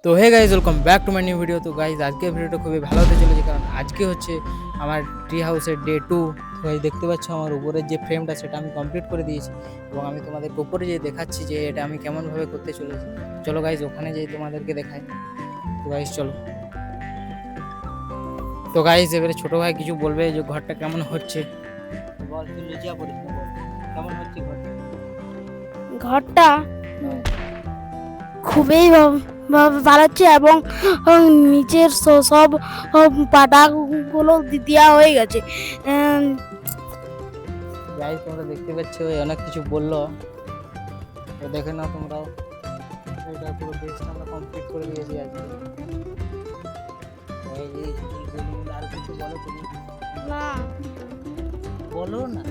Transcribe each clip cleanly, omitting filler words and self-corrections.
তো hey guys welcome back to my new video. তো guys আজকের ভিডিওটা খুবই ভালো হতে চলেছে, কারণ আজকে হচ্ছে আমার ট্রি হাউসের ডে 2। তো গাইজ দেখতে পাচ্ছ আমার উপরের যে ফ্রেমটা সেটা আমি কমপ্লিট করে দিয়েছি, এবং আমি তোমাদের উপরে যে দেখাচ্ছি যে এটা আমি কেমনভাবে করতে চলেছি। চলো গাইজ ওখানে যেয়ে তোমাদেরকে দেখাই। তো গাইজ চলো। তো গাইজ এবারে ছোটো ভাই কিছু বলবে যে ঘরটা কেমন হচ্ছে। বল, তুই লজ্জা করিস না, বল কেমন হচ্ছে ঘরটা। ঘরটা খুবই ভালো হচ্ছে এবং নিচের সব পাটাগুলো দেওয়া হয়ে গেছে। গাইজ তোমরা দেখতে পাচ্ছ অনেক কিছু বললো, তো দেখে নাও তোমরাও। এটা পুরো বেসটা আমরা কমপ্লিট করে দিয়েছি আজকে। আর কিছু বলো তুমি। না বলো না,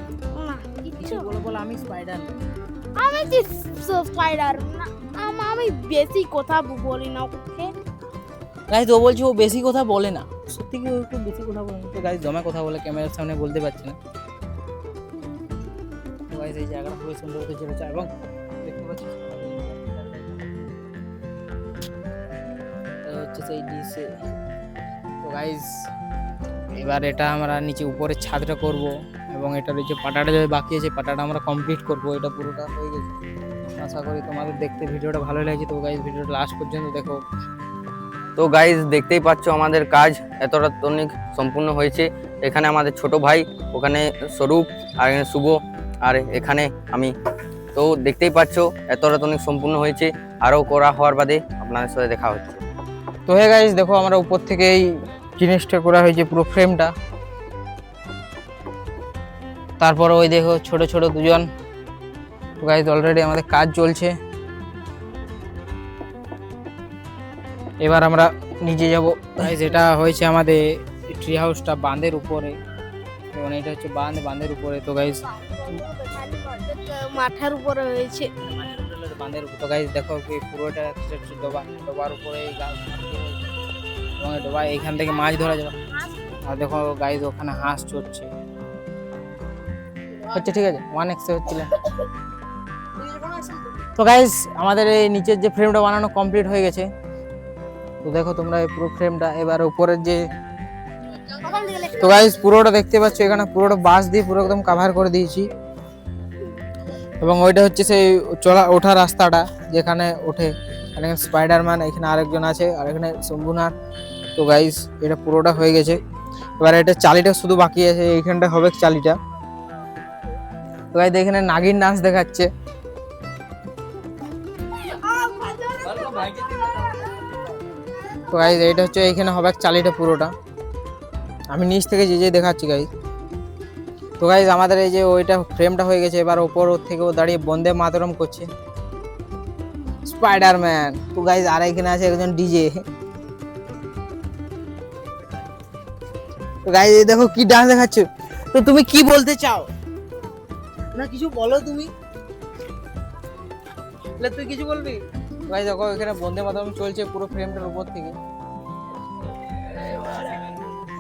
না কিছু কিচ্ছু বলো। বলো আমি স্পাইডার। আমি যে স্পাইডার না, আমি বেশি কথা বলি না ওকে। গাইজ ও বলছে ও বেশি কথা বলে না, সত্যি কি ও একটু বেশি কথা বলে না? তো গাইজ জমা কথা বলে ক্যামেরার সামনে বলতে পারছে না। তো গাইজ এই জায়গাটা খুবই সুন্দর হতে চলেছে, এবং দেখতে পাচ্ছি হচ্ছে সেই ডিশে। তো গাইজ এবার এটা আমরা নিচে উপরে ছাদটা করব, এবং এটার যে পাটাটা যে বাকি আছে পাটাটা আমরা কমপ্লিট করব। এটা পুরোটা হয়ে গেছে, আশা করি তোমাদের দেখতে ভিডিওটা ভালো লাগছে। তো গাইজ ভিডিওটা লাস্ট পর্যন্ত দেখো। তো গাইজ দেখতেই পাচ্ছ আমাদের কাজ এতটা তনিক সম্পূর্ণ হয়েছে। এখানে আমাদের ছোট ভাই, ওখানে স্বরূপ, আর এখানে শুভ, আর এখানে আমি। তো দেখতেই পাচ্ছ এতটা তনিক সম্পূর্ণ হয়েছে, আরও করা হওয়ার বাদে আপনাদের সাথে দেখা হচ্ছে। তো হে গাইজ দেখো আমরা উপর থেকে এই জিনিসটা করা হয়েছে পুরো ফ্রেমটা। তারপর ওই দেখো ছোট ছোট দুজন। তো গাইজ অলরেডি আমাদের কাজ চলছে। এবার আমরা নিচে যাব। গাইজ এটা হয়েছে আমাদের ট্রি হাউসটা বাঁধের উপরে, এবং এটা হচ্ছে বাঁধের উপরে। তো গাইজ মাথার উপরে হয়েছে। বাঁধের উপর। তো গাইজ দেখো কি পুরোটা হচ্ছে ডোবার উপরে এই গাছ ভর্তি হয়েছে, এবং এই ডোবা এইখান থেকে মাছ ধরা যাবে। আর দেখো গাইজ ওখানে হাঁস চড়ছে। হচ্ছে ঠিক আছে 1x হচ্ছিল। তো গাইজ আমাদের এই নিচের যে ফ্রেমটা বানানো কমপ্লিট হয়ে গেছে। তো দেখো তোমরা এই পুরো ফ্রেমটা। এবার উপরের যে, তো গাইজ পুরোটা দেখতে পাচ্ছ এখানে পুরোটা বাঁশ দিয়ে পুরো একদম কভার করে দিয়েছি, এবং ওইটা হচ্ছে সেই ওঠার রাস্তাটা যেখানে ওঠে। এখানে স্পাইডারম্যান, এখানে আরেকজন আছে, আর এখানে শম্ভুনাথ। তো গাইজ এটা পুরোটা হয়ে গেছে। এবার এটা চালিটা শুধু বাকি আছে, এইখানটা হবে চালিটা। তো গাইজ এখানে নাগিন ডান্স দেখাচ্ছে। তো গাইজ এইটা হচ্ছে এইখানে হবে চালিটা পুরোটা। আমি নিচ থেকে যে দেখাচ্ছি গাইজ। তো গাইজ আমাদের এই যে ওইটা ফ্রেমটা হয়ে গেছে। এবার ওপর থেকে ও দাঁড়িয়ে বন্দে মাতরম করছে, স্পাইডারম্যান। তো গাইজ আর এখানে আছে একজন ডিজে। তো গাইজ দেখো কি ডান্স দেখাচ্ছে। তো তুমি কি বলতে চাও না, কিছু বলো তুমি। তুই কিছু বলবি? গাইজ দেখো এখানে বন্দে মাতরম চলছে পুরো ফ্রেমটার উপর থেকে।